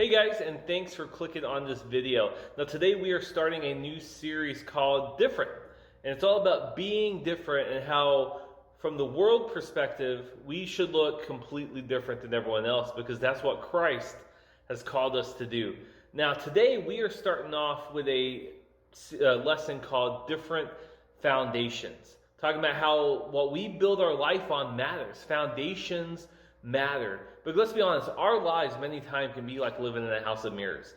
Hey guys, and thanks for clicking on this video. Now today we are starting a new series called Different. And it's all about being different and how from the world perspective, we should look completely different than everyone else because that's what Christ has called us to do. Now today we are starting off with a lesson called Different Foundations. Talking about how what we build our life on matters. Foundations matter. But let's be honest, our lives many times can be like living in a house of mirrors.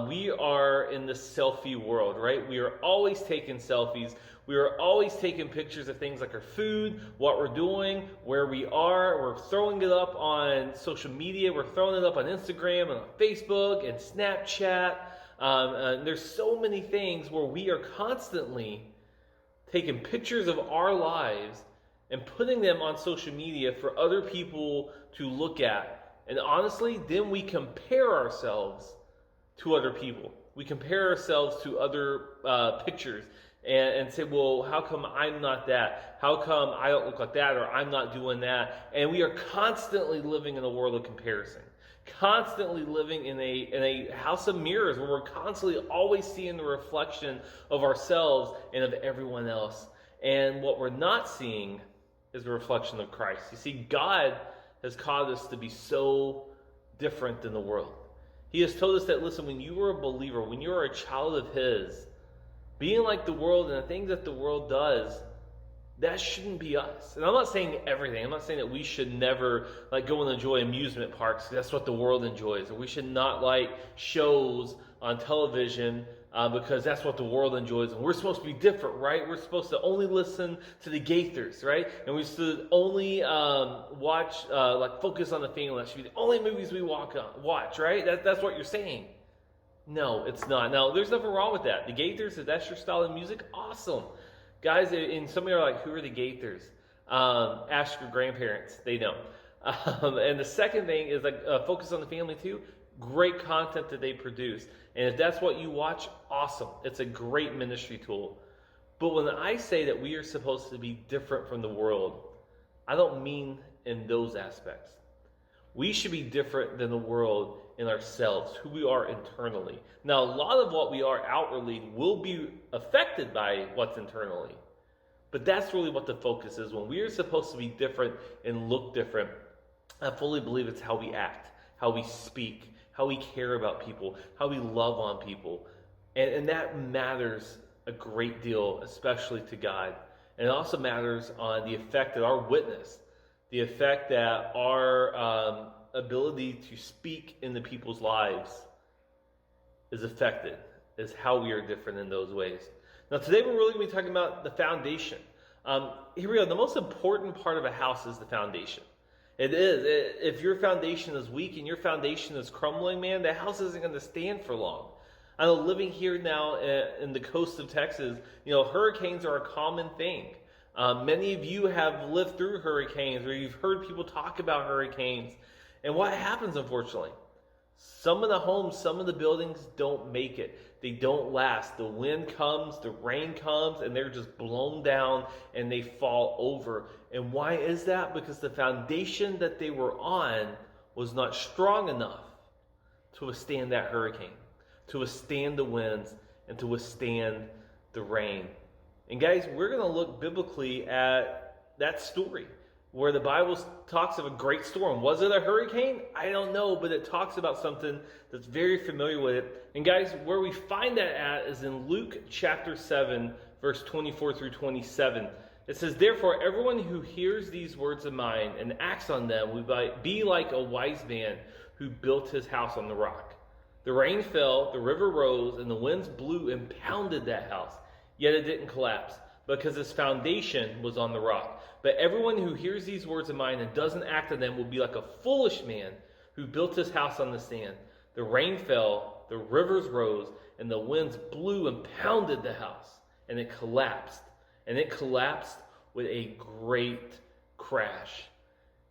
We are in the selfie world, right? We are always taking selfies. We are always taking pictures of things like our food, what we're doing, where we are. We're throwing it up on social media. We're throwing it up on Instagram and on Facebook and Snapchat. There's so many things where we are constantly taking pictures of our lives and putting them on social media for other people to look at. And honestly, then we compare ourselves to other people. We compare ourselves to other pictures and say, well, how come I'm not that? How come I don't look like that, or I'm not doing that? And we are constantly living in a world of comparison. Constantly living in a house of mirrors where we're constantly always seeing the reflection of ourselves and of everyone else. And what we're not seeing is a reflection of Christ. You see, God has caused us to be so different than the world. He has told us that, listen, when you are a believer, when you are a child of His, being like the world and the things that the world does, that shouldn't be us. And I'm not saying everything. I'm not saying that we should never go and enjoy amusement parks. That's what the world enjoys. Or we should not like shows on television because that's what the world enjoys. And we're supposed to be different, right? We're supposed to only listen to the Gaithers, right? And we should only watch, focus on the family. That should be the only movies we watch, right? That's what you're saying. No, it's not. Now, there's nothing wrong with that. The Gaithers, if that's your style of music, awesome. Guys, and some of you are like, who are the Gaithers? Ask your grandparents. They know. And the second thing is focus on the family too. Great content that they produce. And if that's what you watch, awesome. It's a great ministry tool. But when I say that we are supposed to be different from the world, I don't mean in those aspects. We should be different than the world in ourselves, who we are internally. Now, a lot of what we are outwardly will be affected by what's internally. But that's really what the focus is. When we are supposed to be different and look different, I fully believe it's how we act, how we speak, how we care about people, how we love on people. And that matters a great deal, especially to God. And it also matters on the effect that our witness, the effect that our ability to speak in the people's lives is affected, is how we are different in those ways. Now today we're really going to be talking about the foundation. Here we go. The most important part of a house is the foundation. It is. If your foundation is weak and your foundation is crumbling, man, the house isn't going to stand for long. I know living here now in the coast of Texas, hurricanes are a common thing. Many of you have lived through hurricanes, or you've heard people talk about hurricanes. And what happens, unfortunately? Some of the homes, some of the buildings don't make it. They don't last. The wind comes, the rain comes, and they're just blown down and they fall over. And why is that? Because the foundation that they were on was not strong enough to withstand that hurricane, to withstand the winds, and to withstand the rain. And guys, we're going to look biblically at that story where the Bible talks of a great storm. Was it a hurricane? I don't know, but it talks about something that's very familiar with it. And guys, where we find that at is in Luke chapter 7, verse 24 through 27. It says, "Therefore, everyone who hears these words of mine and acts on them will be like a wise man who built his house on the rock. The rain fell, the river rose, and the winds blew and pounded that house. Yet it didn't collapse, because its foundation was on the rock. But everyone who hears these words of mine and doesn't act on them will be like a foolish man who built his house on the sand. The rain fell, the rivers rose, and the winds blew and pounded the house, and it collapsed. And it collapsed with a great crash."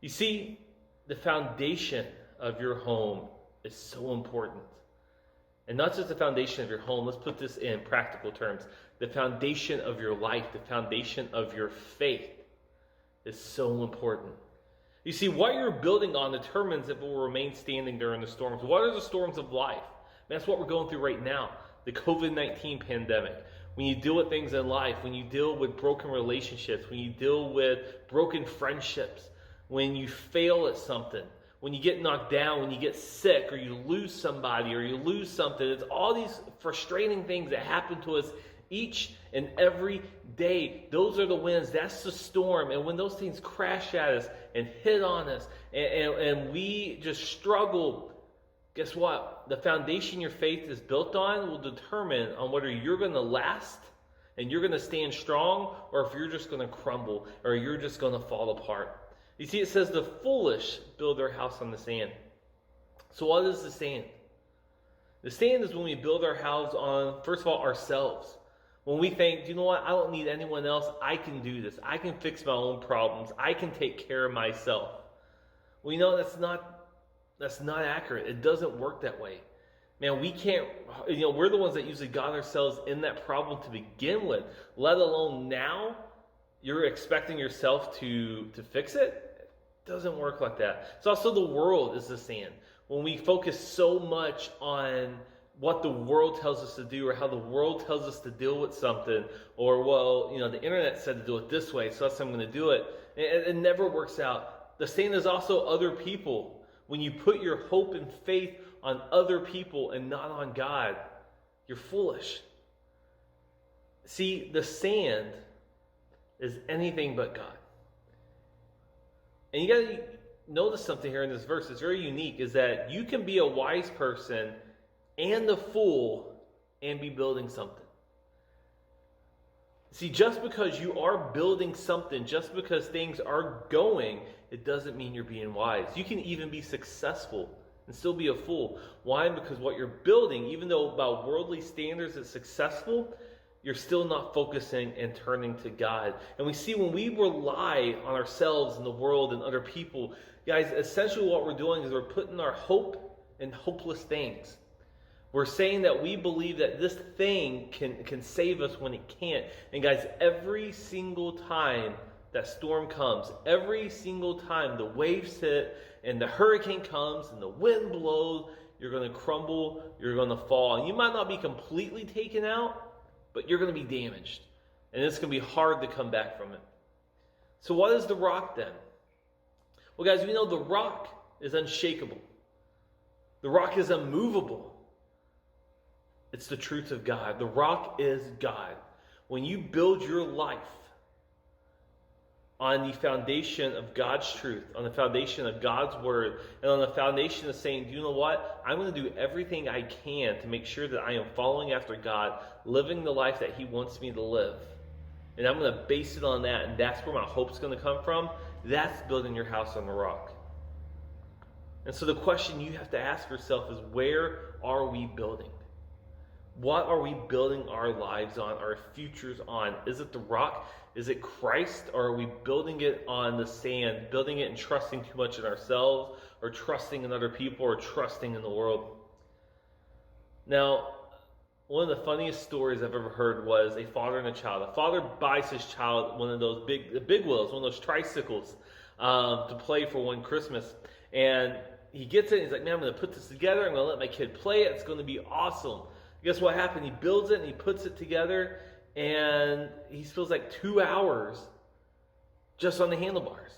You see, the foundation of your home is so important. And not just the foundation of your home, let's put this in practical terms. The foundation of your life, the foundation of your faith is so important. You see, what you're building on determines if it will remain standing during the storms. What are the storms of life? That's what we're going through right now. The COVID-19 pandemic. When you deal with things in life, when you deal with broken relationships, when you deal with broken friendships, when you fail at something, when you get knocked down, when you get sick, or you lose somebody, or you lose something. It's all these frustrating things that happen to us each and every day. Those are the winds. That's the storm. And when those things crash at us and hit on us, and we just struggle, guess what? The foundation your faith is built on will determine on whether you're going to last and you're going to stand strong, or if you're just going to crumble, or you're just going to fall apart. You see, it says the foolish build their house on the sand. So what is the sand? The sand is when we build our house on, first of all, ourselves. When we think, you know what, I don't need anyone else. I can do this. I can fix my own problems. I can take care of myself. We know that's not accurate. It doesn't work that way. Man, we can't, we're the ones that usually got ourselves in that problem to begin with, let alone now you're expecting yourself to fix it. It doesn't work like that. It's also the world is the sand. When we focus so much on what the world tells us to do, or how the world tells us to deal with something, or, the internet said to do it this way, so that's how I'm going to do it. It never works out. The same is also other people. When you put your hope and faith on other people and not on God, you're foolish. See, the sand is anything but God. And you got to notice something here in this verse. It's very unique, is that you can be a wise person and a fool and be building something. See, just because you are building something, just because things are going, it doesn't mean you're being wise. You can even be successful and still be a fool. Why? Because what you're building, even though by worldly standards it's successful, you're still not focusing and turning to God. And we see when we rely on ourselves and the world and other people, guys, essentially what we're doing is we're putting our hope in hopeless things. We're saying that we believe that this thing can save us when it can't. And guys, every single time that storm comes, every single time the waves hit and the hurricane comes and the wind blows, you're going to crumble, you're going to fall. And you might not be completely taken out, but you're going to be damaged. And it's going to be hard to come back from it. So what is the rock then? Well, guys, we know the rock is unshakable. The rock is unmovable. It's the truth of God. The rock is God. When you build your life on the foundation of God's truth, on the foundation of God's word, and on the foundation of saying, you know what? I'm going to do everything I can to make sure that I am following after God, living the life that He wants me to live. And I'm going to base it on that, and that's where my hope's going to come from. That's building your house on the rock. And so the question you have to ask yourself is, where are we building? What are we building our lives on, our futures on? Is it the rock? Is it Christ? Or are we building it on the sand, building it and trusting too much in ourselves, or trusting in other people, or trusting in the world? Now, one of the funniest stories I've ever heard was a father and a child. A father buys his child one of those big wheels, one of those tricycles to play for one Christmas. And he gets it and he's like, man, I'm going to put this together. I'm going to let my kid play it. It's going to be awesome. Guess what happened? He builds it and he puts it together, and he spends like 2 hours just on the handlebars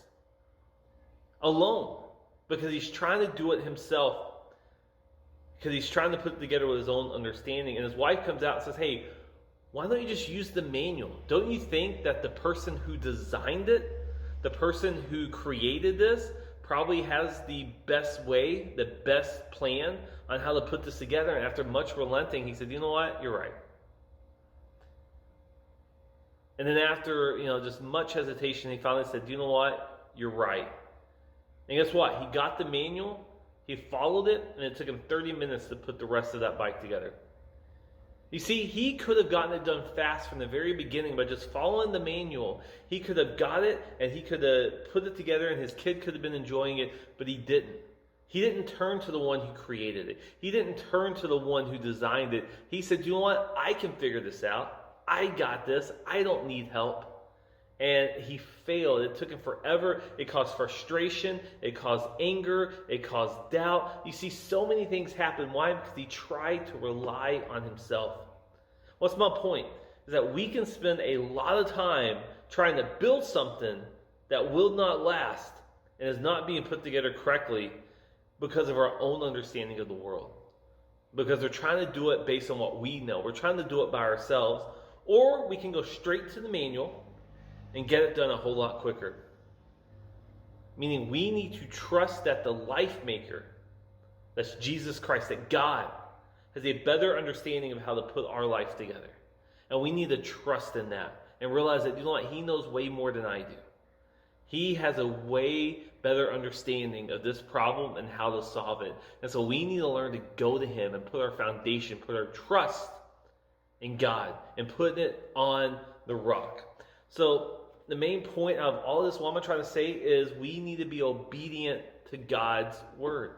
alone, because he's trying to do it himself, because he's trying to put it together with his own understanding. And his wife comes out and says, hey, why don't you just use the manual? Don't you think that the person who designed it, the person who created this, probably has the best way, the best plan on how to put this together? And after much relenting, he said, you know what? You're right. And then after, just much hesitation, he finally said, you know what? You're right. And guess what? He got the manual, he followed it, and it took him 30 minutes to put the rest of that bike together. You see, he could have gotten it done fast from the very beginning by just following the manual. He could have got it, and he could have put it together, and his kid could have been enjoying it, but he didn't. He didn't turn to the one who created it. He didn't turn to the one who designed it. He said, you know what? I can figure this out. I got this. I don't need help. And he failed. It took him forever. It caused frustration. It caused anger. It caused doubt. You see, so many things happen. Why? Because he tried to rely on himself. What's my point? Is that we can spend a lot of time trying to build something that will not last and is not being put together correctly because of our own understanding of the world. Because we're trying to do it based on what we know. We're trying to do it by ourselves. Or we can go straight to the manual and get it done a whole lot quicker. Meaning we need to trust that the life maker, that's Jesus Christ, that God has a better understanding of how to put our life together. And we need to trust in that and realize that, you know what, he knows way more than I do. He has a way better understanding of this problem and how to solve it. And so we need to learn to go to him and put our foundation, put our trust in God and put it on the rock. So the main point of all this, what I'm trying to say is we need to be obedient to God's word.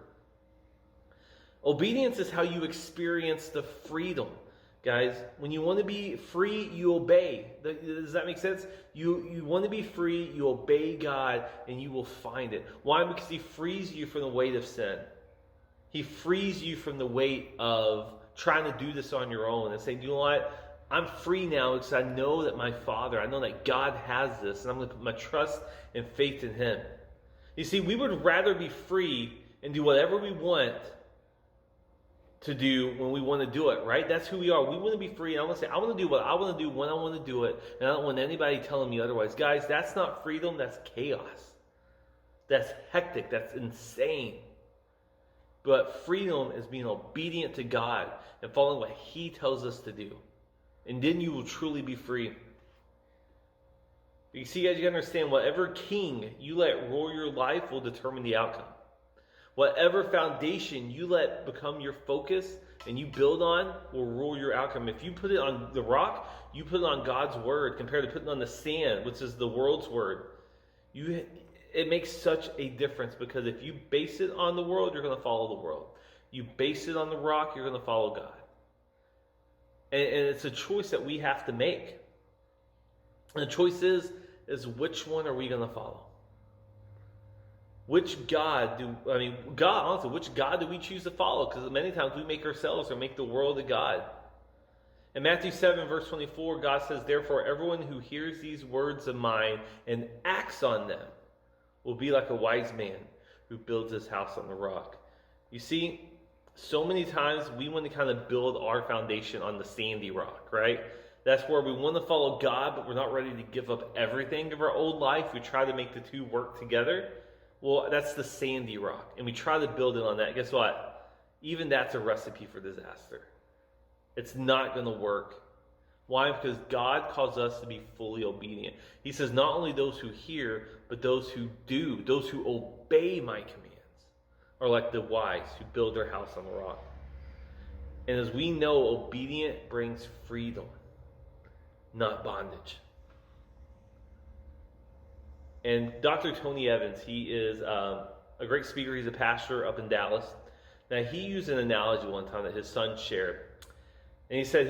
Obedience is how you experience the freedom. Guys, when you want to be free, you obey. Does that make sense? You want to be free, you obey God, and you will find it. Why? Because he frees you from the weight of sin. He frees you from the weight of trying to do this on your own and saying, you know what? I'm free now because I know that my Father, I know that God has this, and I'm going to put my trust and faith in him. You see, we would rather be free and do whatever we want to do when we want to do it, right? That's who we are. We want to be free. And I want to say, I want to do what I want to do when I want to do it. And I don't want anybody telling me otherwise. Guys, that's not freedom. That's chaos. That's hectic. That's insane. But freedom is being obedient to God and following what he tells us to do. And then you will truly be free. You see, guys, you understand, whatever king you let rule your life will determine the outcome. Whatever foundation you let become your focus and you build on will rule your outcome. If you put it on the rock, you put it on God's word compared to putting it on the sand, which is the world's word. It makes such a difference, because if you base it on the world, you're going to follow the world. You base it on the rock, you're going to follow God. And it's a choice that we have to make. And the choice is which one are we going to follow? Which God which God do we choose to follow? Because many times we make ourselves or make the world a God. In Matthew 7, verse 24, God says, therefore, everyone who hears these words of mine and acts on them will be like a wise man who builds his house on the rock. You see, so many times we want to kind of build our foundation on the sandy rock, right? That's where we want to follow God, but we're not ready to give up everything of our old life. We try to make the two work together. Well, that's the sandy rock, and we try to build it on that. Guess what? Even that's a recipe for disaster. It's not going to work. Why? Because God calls us to be fully obedient. He says not only those who hear, but those who do, those who obey my commands, are like the wise who build their house on the rock. And as we know, obedience brings freedom, not bondage. And Dr. Tony Evans, he is a great speaker. He's a pastor up in Dallas. Now, he used an analogy one time that his son shared. And he said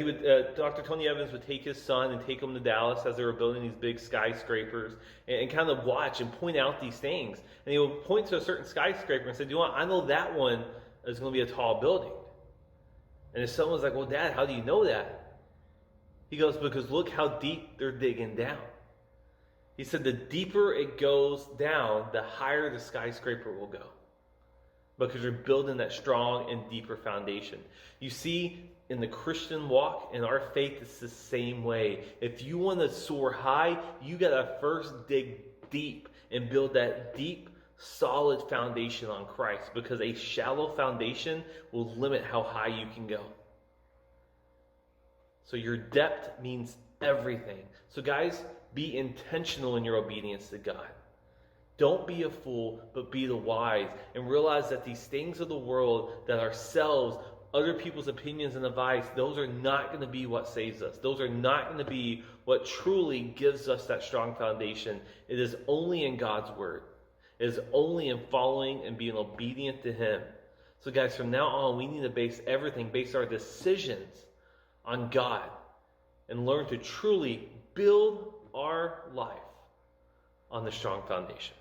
Dr. Tony Evans would take his son and take him to Dallas as they were building these big skyscrapers and kind of watch and point out these things. And he would point to a certain skyscraper and say, you know what, I know that one is going to be a tall building. And his son was like, well, Dad, how do you know that? He goes, because look how deep they're digging down. He said the deeper it goes down, the higher the skyscraper will go. Because you're building that strong and deeper foundation. You see, in the Christian walk, in our faith, it's the same way. If you want to soar high, you got to first dig deep and build that deep, solid foundation on Christ. Because a shallow foundation will limit how high you can go. So your depth means everything. So guys, be intentional in your obedience to God. Don't be a fool, but be the wise. And realize that these things of the world, that ourselves, other people's opinions and advice, those are not going to be what saves us. Those are not going to be what truly gives us that strong foundation. It is only in God's word. It is only in following and being obedient to him. So guys, from now on, we need to base our decisions on God. And learn to truly build our life on the strong foundation.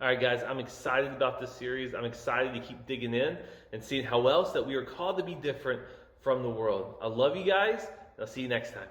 All right, guys, I'm excited about this series. I'm excited to keep digging in and seeing how else that we are called to be different from the world. I love you guys. I'll see you next time.